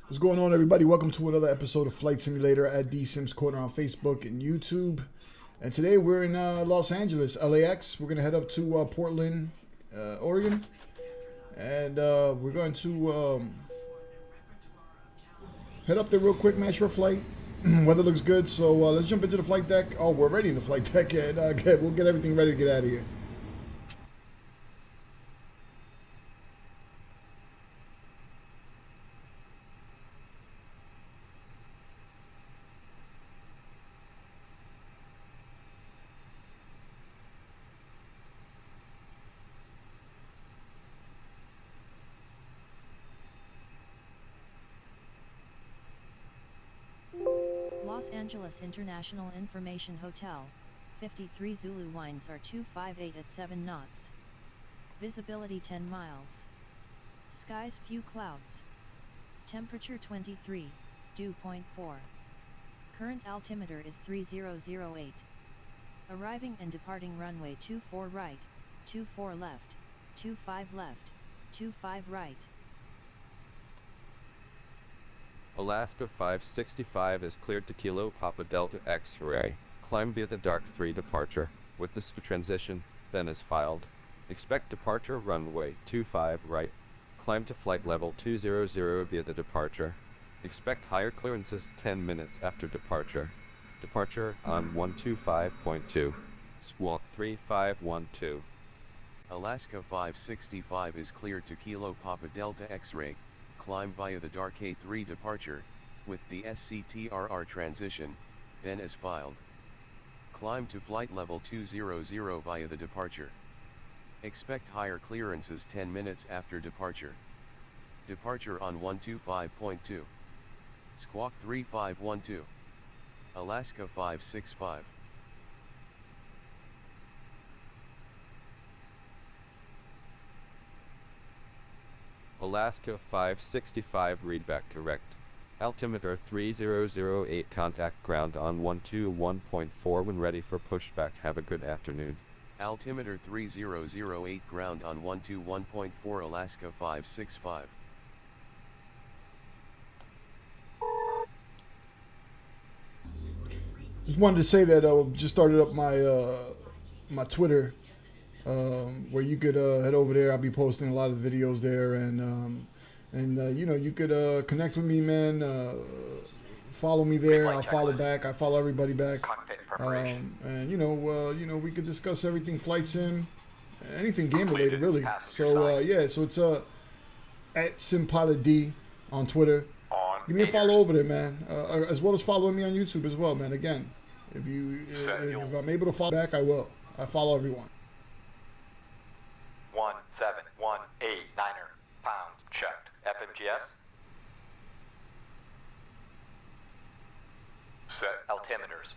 What's going on, everybody? Welcome to another episode of Flight Simulator at D Sims Corner on Facebook and YouTube. And today we're in Los Angeles, LAX. We're going to head up to Portland, Oregon. And we're going to head up there real quick, match our flight. Weather looks good, so let's jump into the flight deck. Oh, we're already in the flight deck, and we'll get everything ready to get out of here. Los Angeles International Information Hotel, 53 Zulu winds are 258 at 7 knots. Visibility 10 miles. Skies few clouds. Temperature 23, dew point 4. Current altimeter is 3008. Arriving and departing runway 24 right, 24 left, 25 left, 25 right. Alaska 565 is cleared to Kilo Papa Delta X-ray. Climb via the Dark 3 departure, with the transition, then is filed. Expect departure runway 25 right. Climb to flight level 200 via the departure. Expect higher clearances 10 minutes after departure. Departure on 125.2. Squawk 3512. Alaska 565 is cleared to Kilo Papa Delta X-ray. Climb via the Dark A3 departure, with the SCTRR transition, then as filed. Climb to flight level 200 via the departure. Expect higher clearances 10 minutes after departure. Departure on 125.2. Squawk 3512. Alaska 565. Alaska 565 readback correct. Altimeter 3008, contact ground on 121.4 when ready for pushback. Have a good afternoon. Altimeter 3008, ground on 121.4. Alaska 565. Just wanted to say that I just started up my my Twitter, where you could head over there. I'll be posting a lot of videos there, and you know, you could connect with me, man. Follow me there. I'll follow back. I follow everybody back. And you know, we could discuss everything flight sim, anything game related, really. So yeah, so it's at SimPilotD on Twitter. Give me a follow over there, man. As well as following me on YouTube as well, man. Again, if I'm able to follow back, I will. I follow everyone. 17189er pounds checked. FMGS. Set altimeters.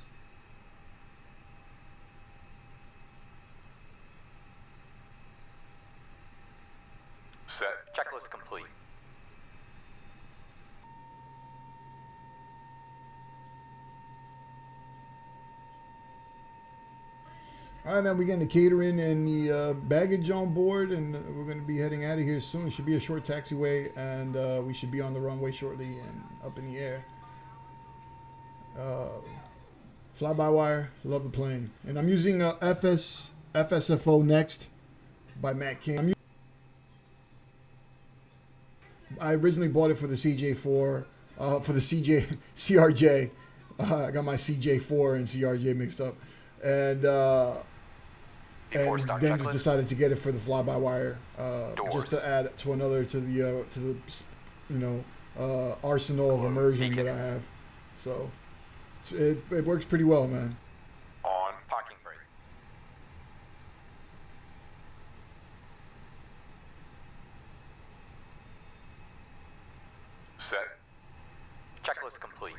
Set. Checklist complete. All right, man. We're getting the catering and the baggage on board, and we're going to be heading out of here soon. It should be a short taxiway, and we should be on the runway shortly and up in the air. Fly-by-wire. Love the plane. And I'm using FSFONEXT by Matt King. I originally bought it for the CJ4, for the CRJ. I got my CJ4 and CRJ mixed up, and then just decided to get it for the fly-by-wire, just to add to another to the you know, arsenal of immersion that I have. So it works pretty well, man. On parking brake. Set. Checklist complete.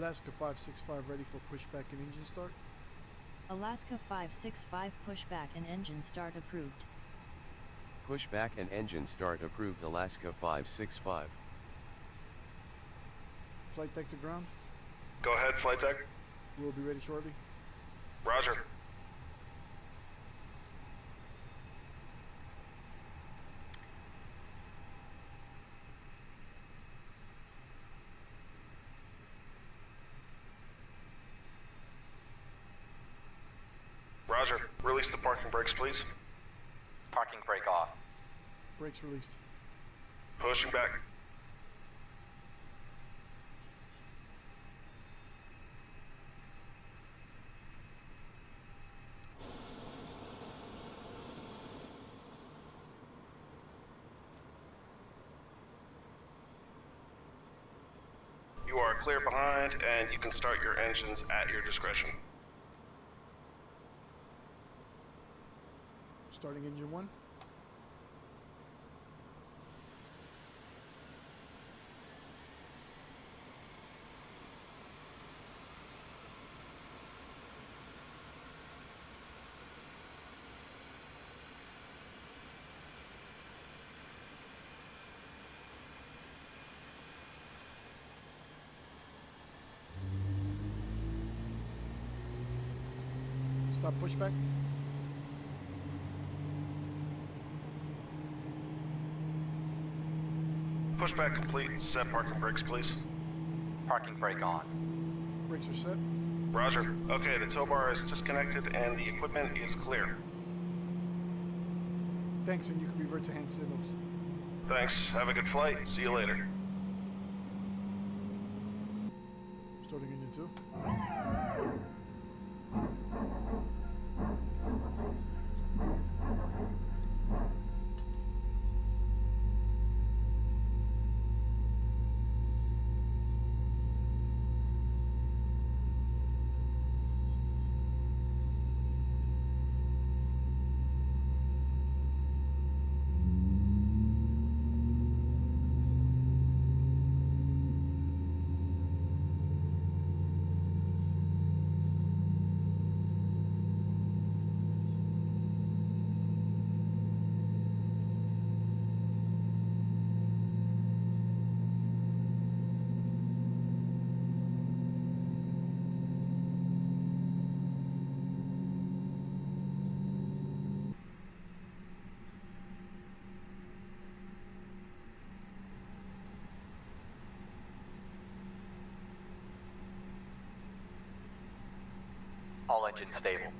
Alaska 565 ready for pushback and engine start. Alaska 565 pushback and engine start approved. Pushback and engine start approved. Alaska 565. Flight deck to ground. Go ahead, flight deck. We'll be ready shortly. Roger. Roger. Release the parking brakes, please. Parking brake off. Brakes released. Pushing back. You are clear behind, and you can start your engines at your discretion. Starting engine 1. Stop pushback. Pushback complete. Set parking brakes, please. Parking brake on. Brakes are set. Roger. Okay, the tow bar is disconnected and the equipment is clear. Thanks, and you can revert to hand signals. Thanks. Have a good flight. See you later. Starting engine 2. All engines stable.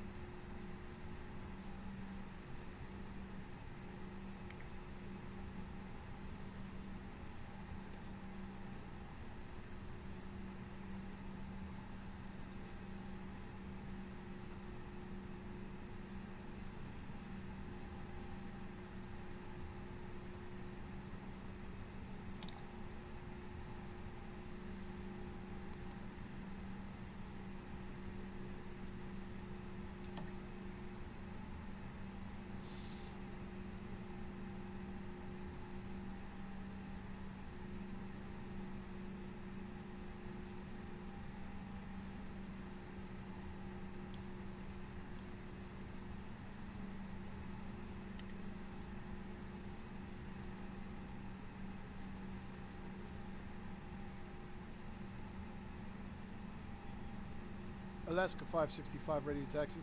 Alaska 565 ready to taxi.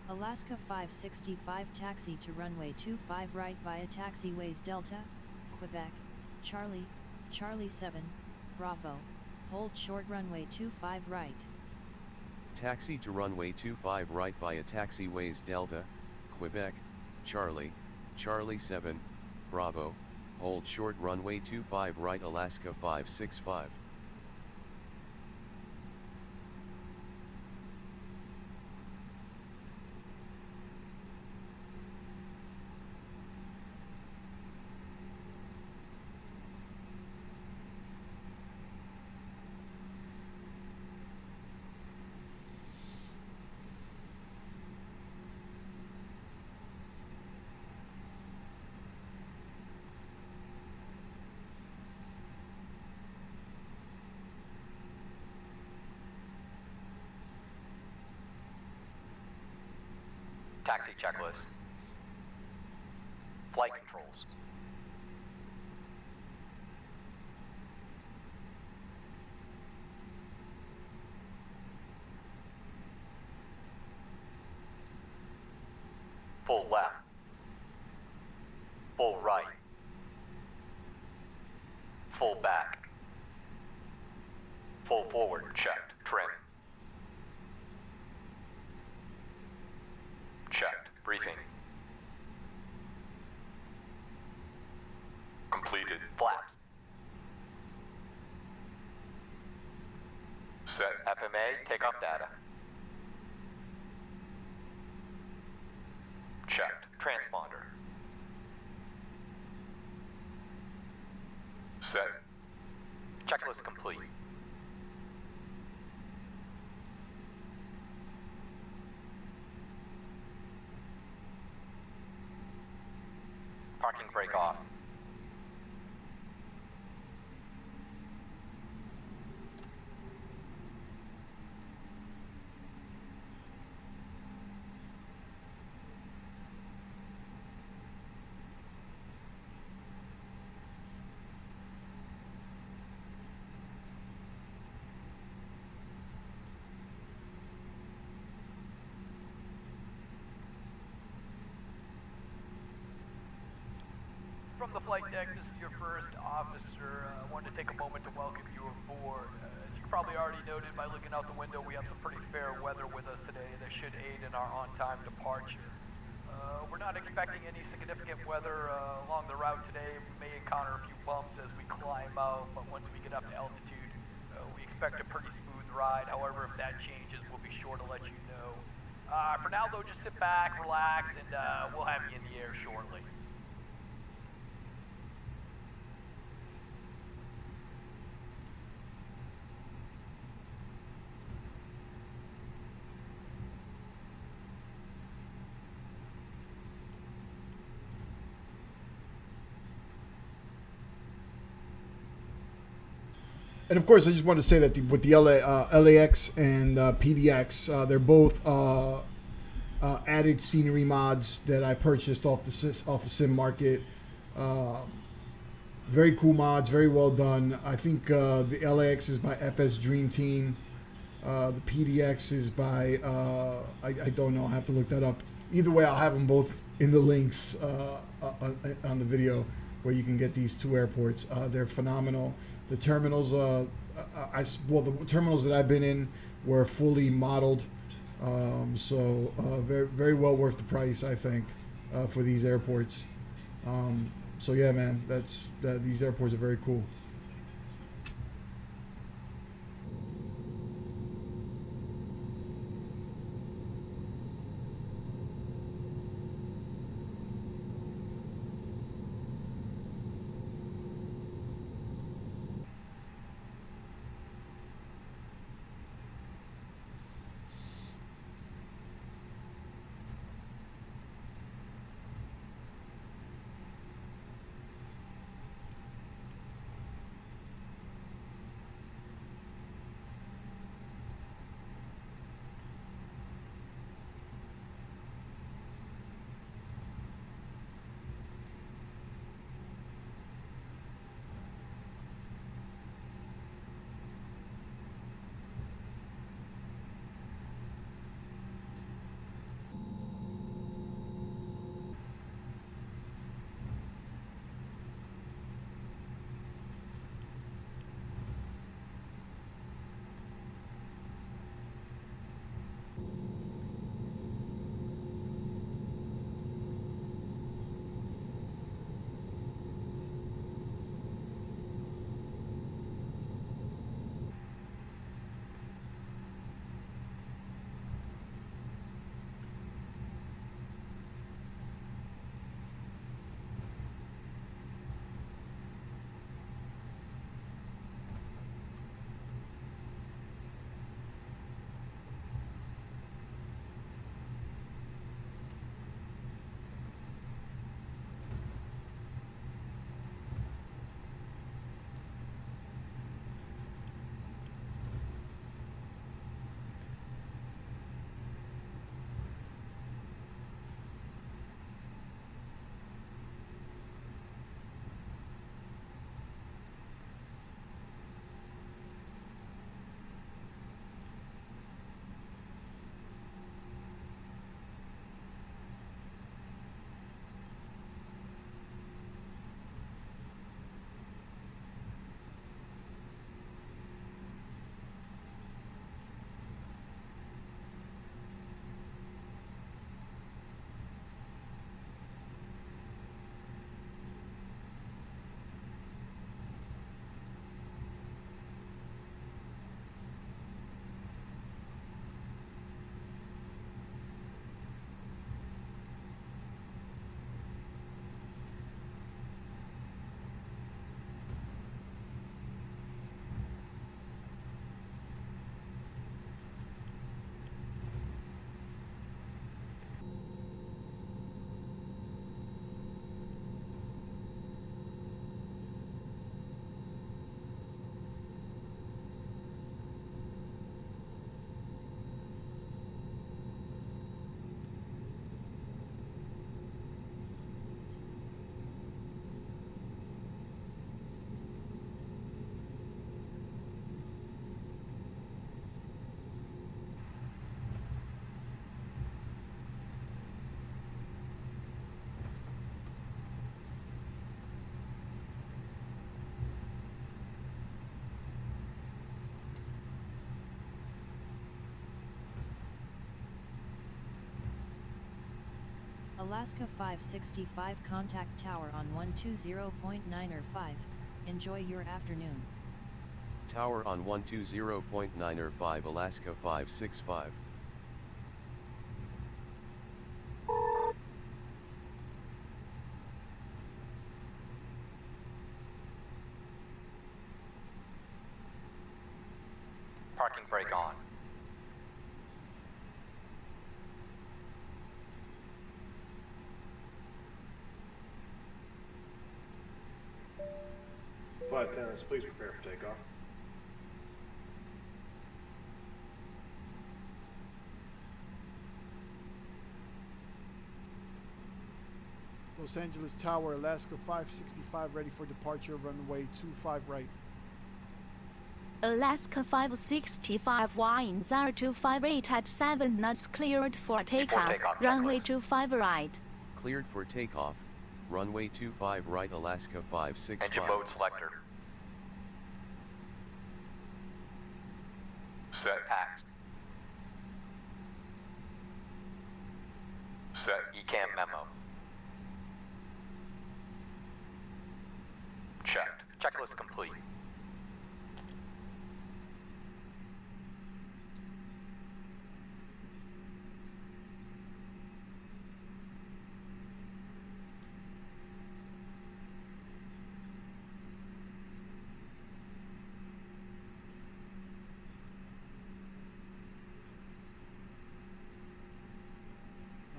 Alaska 565 taxi to runway 25 right via taxiways Delta, Quebec, Charlie, Charlie 7, Bravo, hold short runway 25 right. Taxi to runway 25 right via taxiways Delta, Quebec, Charlie, Charlie 7, Bravo, hold short runway 25 right. Alaska 565. Taxi checklist. Flight controls. Full left. Full right. Full back. Full forward checked. Trim. Checked. Briefing. Completed. Flaps. Set. FMA takeoff data. Checked. Transponder. Set. Checklist complete. Parking brake off. From the flight deck, this is your first officer. I wanted to take a moment to welcome you aboard. As you probably already noted by looking out the window, we have some pretty fair weather with us today that should aid in our on-time departure. We're not expecting any significant weather along the route today. We may encounter a few bumps as we climb out, but once we get up to altitude, we expect a pretty smooth ride. However, if that changes, we'll be sure to let you know. For now, though, just sit back, relax, and we'll have you in the air shortly. And of course, I just want to say that with the LAX and PDX, they're both added scenery mods that I purchased off the Sim Market. Very cool mods, very well done. I think the LAX is by FS Dream Team. The PDX is by I don't know. I have to look that up. Either way, I'll have them both in the links on the video where you can get these two airports. They're phenomenal. The terminals, the terminals that I've been in were fully modeled, so very, very well worth the price, I think, for these airports. So yeah, man, these airports are very cool. Alaska 565 contact tower on 120.9 or 5. Enjoy your afternoon. Tower on 120.9 or 5 Alaska 565. Parking brake on. Flight attendants, please prepare for takeoff. Los Angeles Tower, Alaska 565, ready for departure, runway 25 right. Alaska 565 wind 0258 at 7 knots cleared for takeoff, takeoff, runway checklist. 25 right. Cleared for takeoff, runway 25 right Alaska 565. Engine mode selector. Set packs. Set ECAM memo. Checked. Checklist complete.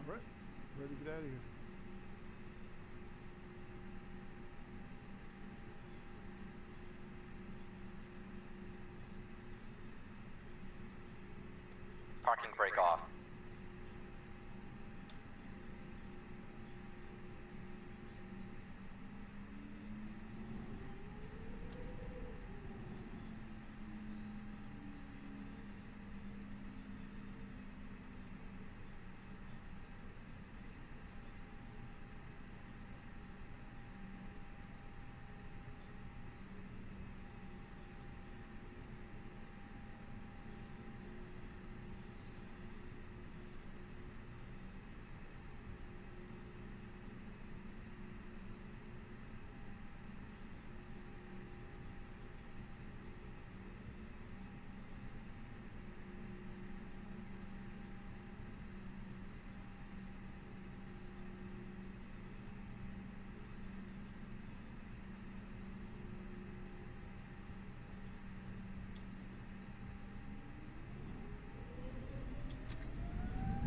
All right, ready to get out of here. Parking brake off.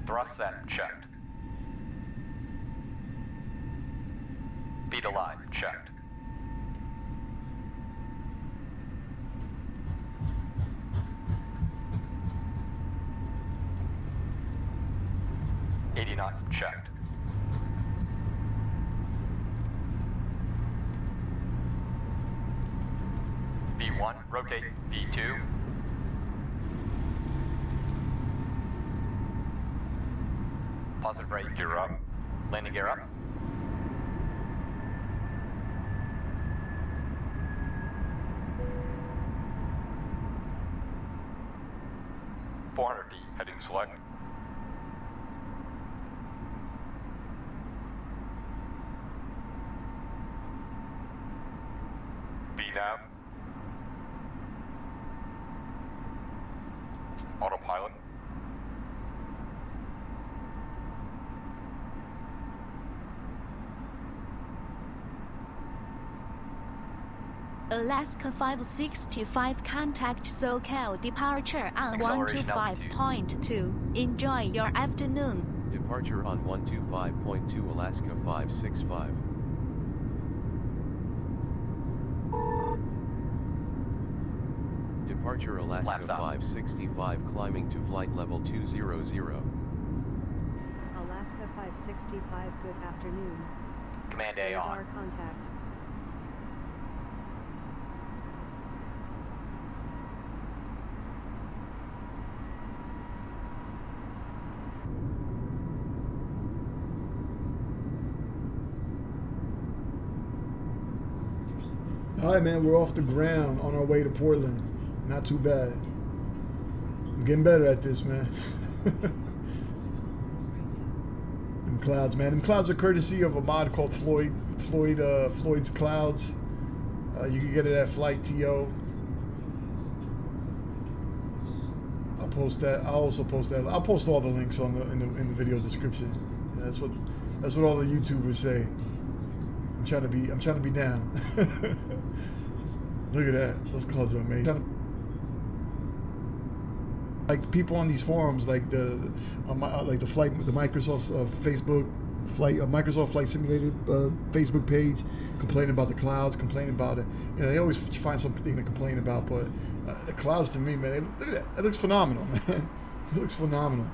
Thrust set checked. Speed alive checked. $80 knots checked. V1 rotate. V2. Positive rate, gear up. Landing gear up. feet, heading select. VNAV. Autopilot. Alaska 565 contact SoCal departure on Acceleration 125.2. Enjoy your afternoon. Departure on 125.2 Alaska 565. Departure Alaska 565 climbing to flight level 200. Alaska 565, good afternoon. Command A on. Radar contact. All right, man, we're off the ground on our way to Portland. Not too bad. I'm getting better at this, man. Them clouds, man. Them clouds are courtesy of a mod called Floyd's Clouds. You can get it at Flight TO. I'll post that. I'll also post that. I'll post all the links on in the video description. Yeah, that's what all the YouTubers say. I'm trying to be down. Look at that. Those clouds are amazing. Like people on these forums, like the Microsoft Facebook Microsoft Flight Simulator Facebook page, complaining about the clouds, complaining about it. You know, they always find something to complain about, but the clouds to me, man, look at that. It looks phenomenal, man. It looks phenomenal.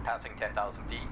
Passing 10,000 feet.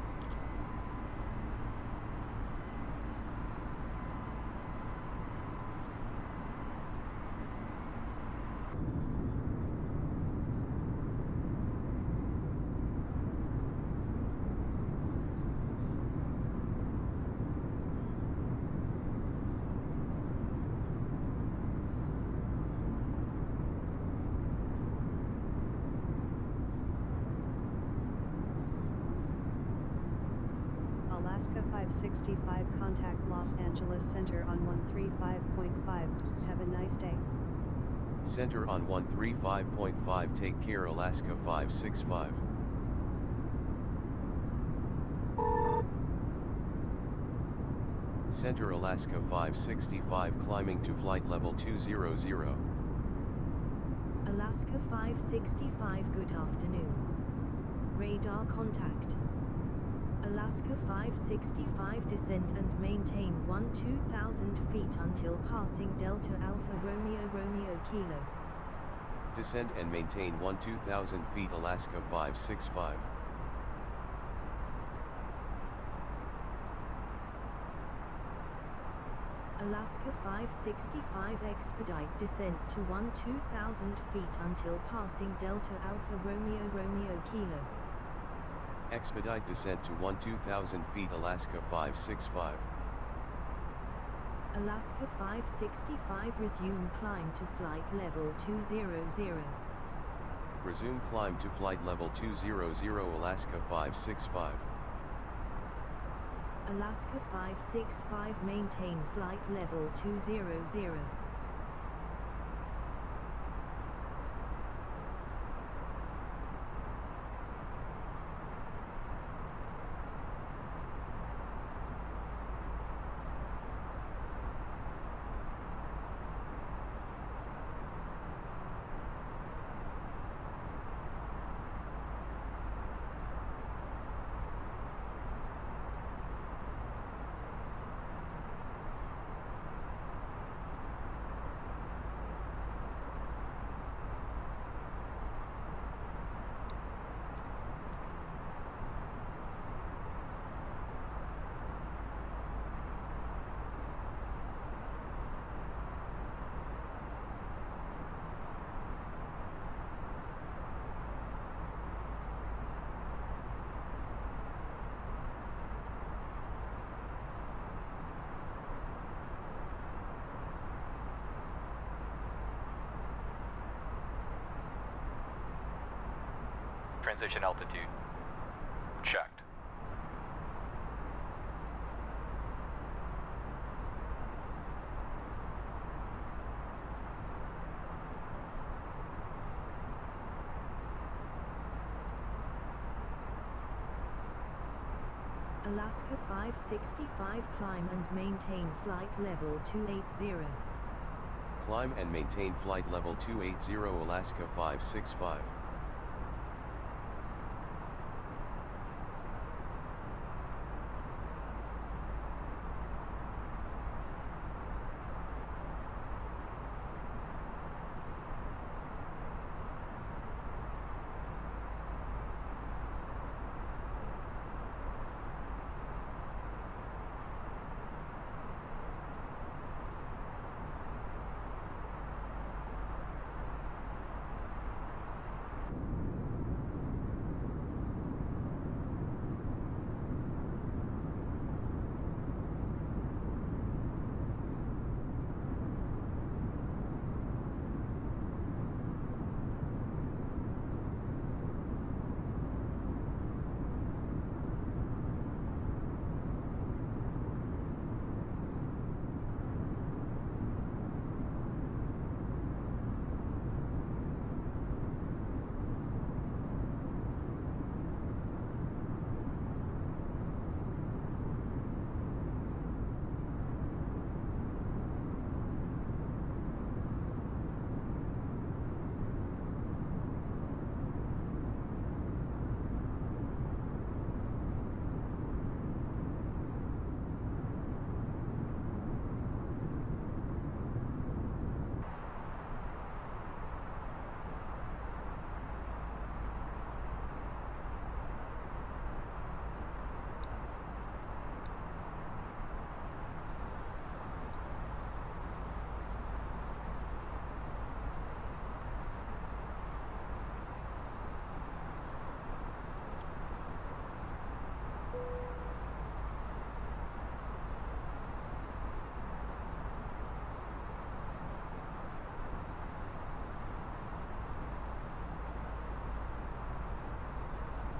Alaska 565, contact Los Angeles Center on 135.5. Have a nice day. Center on 135.5. Take care, Alaska 565. Center Alaska 565, climbing to flight level 200. Alaska 565, good afternoon. Radar contact. Alaska 565, descend and maintain 2,000 feet until passing Delta Alpha Romeo Kilo. Descend and maintain 2,000 feet, Alaska 565. Alaska 565, expedite descent to 2,000 feet until passing Delta Alpha Romeo Kilo. Expedite descent to 2,000 feet, Alaska 565. Alaska 565, resume climb to flight level 200. Resume climb to flight level 200, Alaska 565. Alaska 565, maintain flight level 200. Transition altitude. Checked. Alaska 565, climb and maintain flight level 280. Climb and maintain flight level 280, Alaska 565.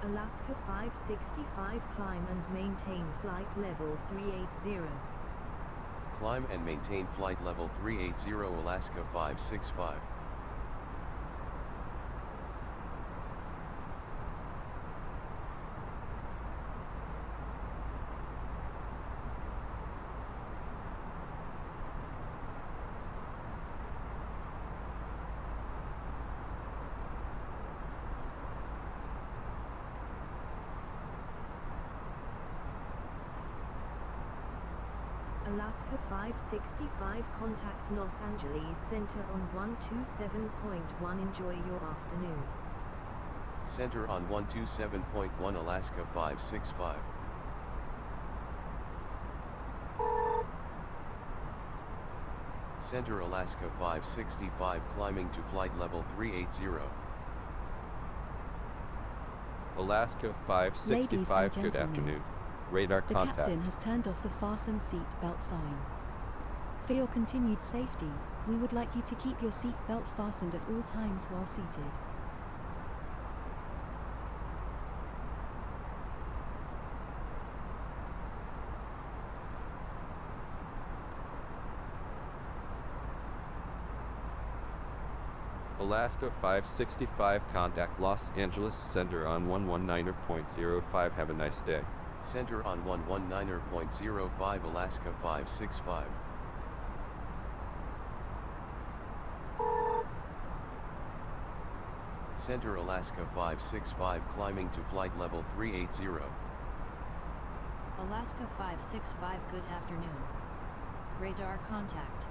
Alaska 565 climb and maintain flight level 380. Climb and maintain flight level 380 Alaska 565. Alaska 565 contact Los Angeles Center on 127.1. Enjoy your afternoon. Center on 127.1 Alaska 565. Center Alaska 565 climbing to flight level 380. Alaska 565, good afternoon. Radar The contact. captain has turned off the fasten seat belt sign. For your continued safety, we would like you to keep your seat belt fastened at all times while seated. Alaska 565, contact Los Angeles Center on 119.05. Have a nice day. Center on 119.05 Alaska 565. Center Alaska 565 climbing to flight level 380. Alaska 565, good afternoon. Radar contact.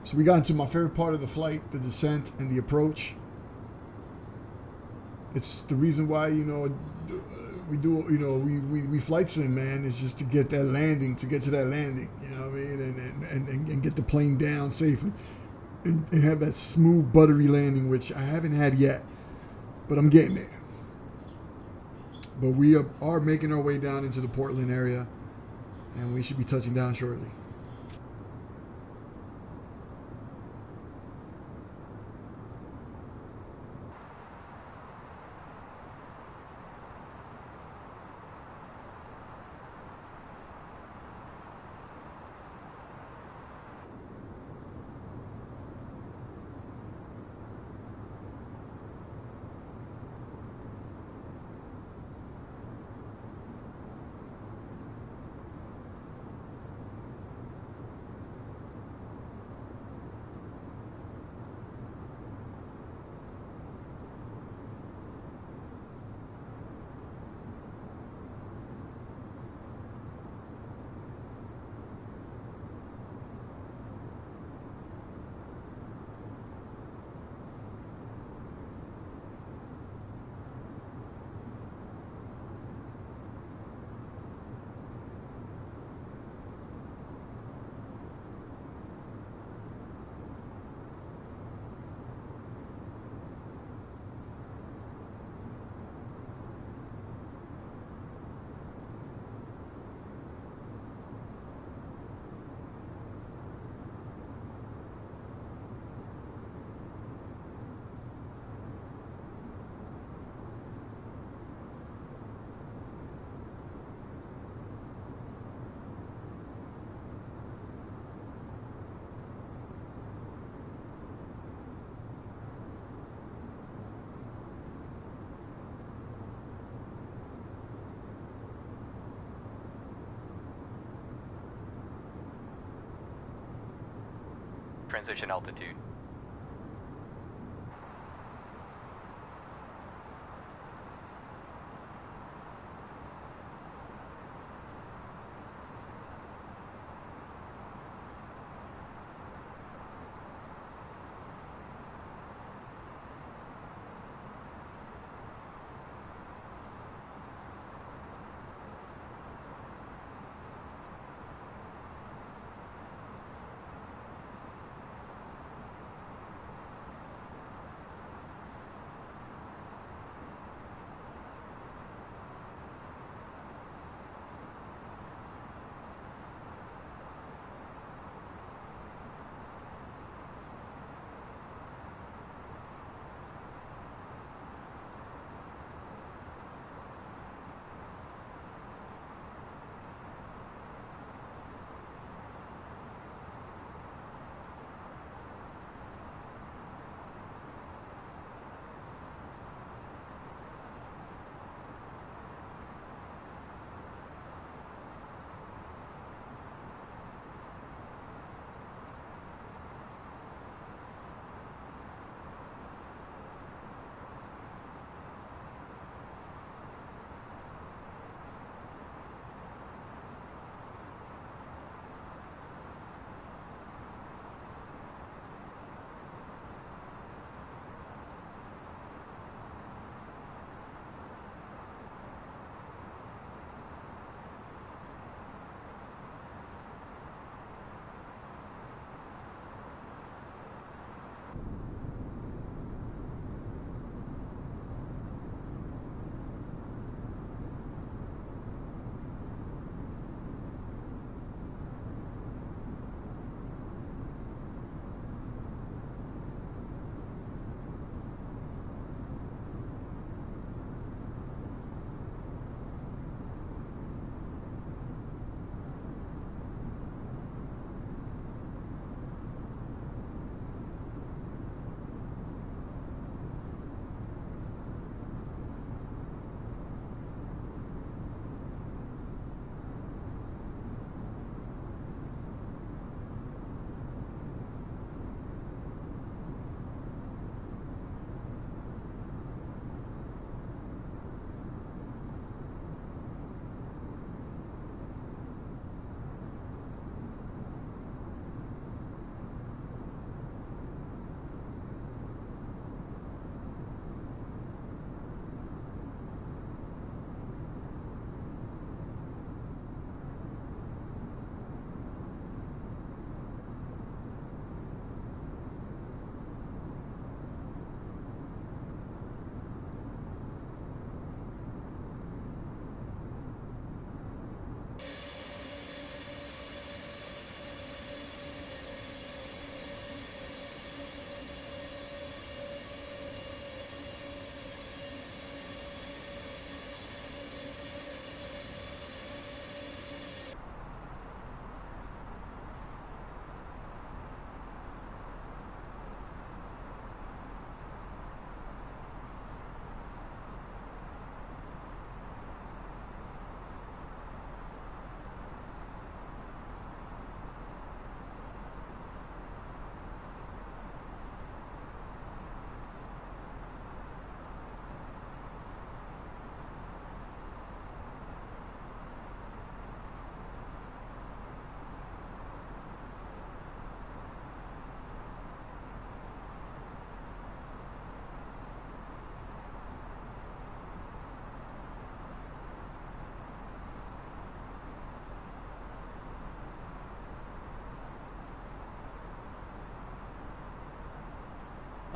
So we got into my favorite part of the flight, the descent and the approach. It's the reason why, you know, we do, you know, we flight sim, man, is just to get that landing, to get to that landing, you know what I mean, and get the plane down safely and have that smooth, buttery landing, which I haven't had yet, but I'm getting there. But we are making our way down into the Portland area, and we should be touching down shortly. Transition altitude.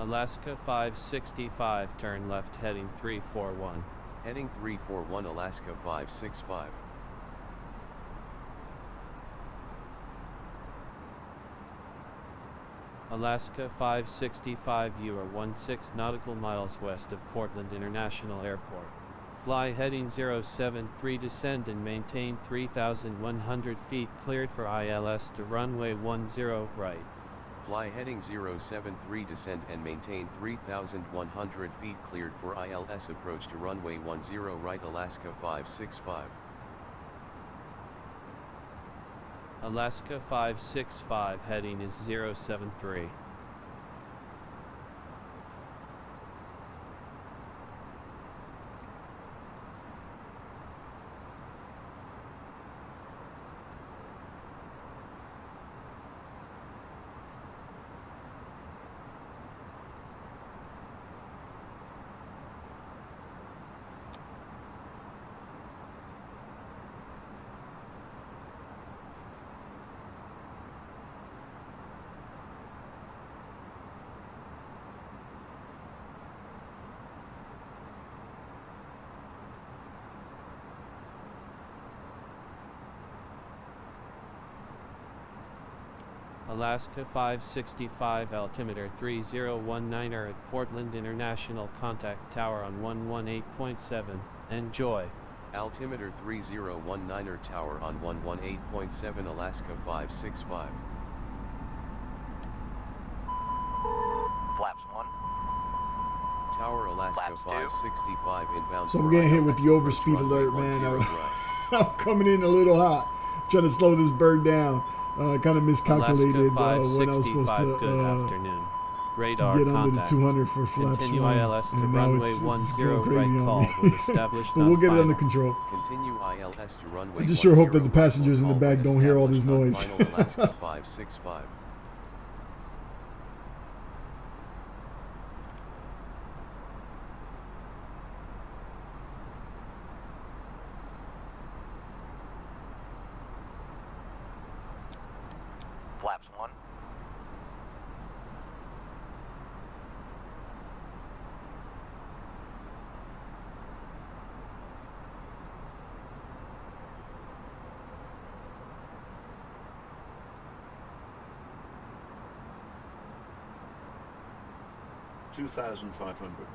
Alaska 565, turn left heading 341. Heading 341 Alaska 565. Alaska 565, you are 16 nautical miles west of Portland International Airport. Fly heading 073, descend and maintain 3,100 feet, cleared for ILS to runway 10 right. Fly heading 073, descend and maintain 3,100 feet, cleared for ILS, approach to runway 10 right Alaska 565. Alaska 565, heading is 073. Alaska 565, altimeter 3019 are at Portland International, contact tower on 118.7, enjoy. Altimeter 3019 tower on 118.7 Alaska 565. Flaps 1. Tower Alaska Flaps 565 inbound. So I'm getting hit with the overspeed alert, man. I'm coming in a little hot. I'm trying to slow this bird down. Kind of miscalculated when I was supposed to good afternoon. Radar get under the contact. 200 for flaps Continue 1, ILS to and now runway it's 10 going crazy right on call me. when established But we'll on get it final. under control. Continue ILS to runway I just sure hope that the 10 passengers in the call back when don't hear all this established on noise. final Alaska 565. Flaps 1. $2,500.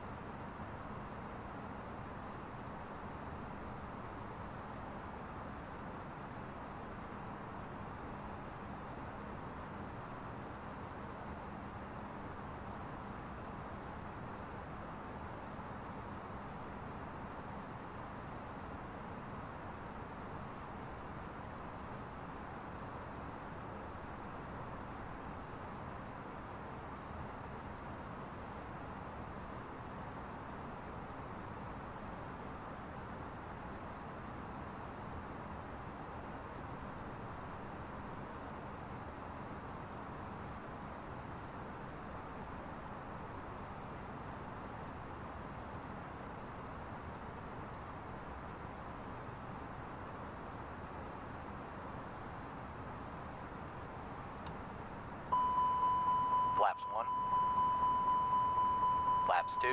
Flaps 1. Flaps 2.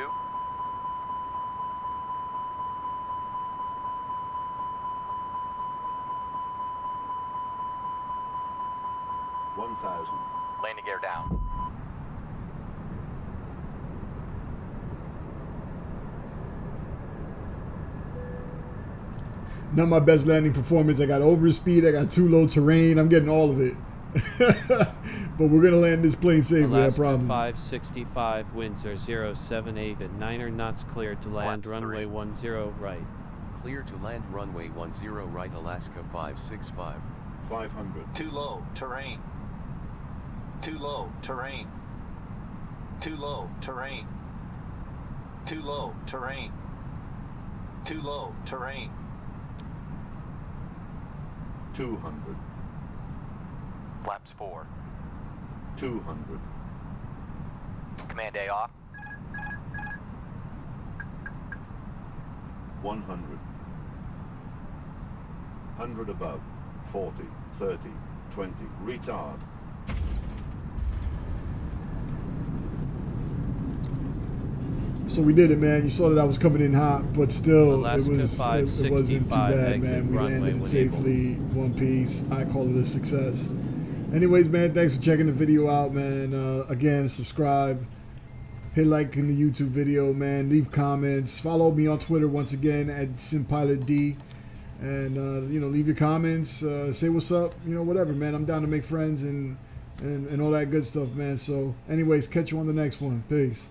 $1,000. Landing gear down. Not my best landing performance. I got overspeed. I got too low terrain. I'm getting all of it. But we're going to land this plane safely, Alaska I promise. 565, winds are 078 at 9 knots, cleared to land Flaps runway 10 right. Clear to land runway 10 right Alaska 565. 500. Too low, terrain. Too low, terrain. Too low, terrain. Too low, terrain. Too low, terrain. 200. Flaps 4. 200. Command A off. 100. 100 above. 40, 30, 20. Retard. So we did it, man. You saw that I was coming in hot, but still, Alaska it wasn't too bad, man. We landed it safely, one piece. I call it a success. Anyways, man, thanks for checking the video out, man. Again, subscribe, hit like in the YouTube video, man. Leave comments. Follow me on Twitter once again at SimPilotD. And, you know, leave your comments. Say what's up. You know, whatever, man. I'm down to make friends and all that good stuff, man. So, anyways, catch you on the next one. Peace.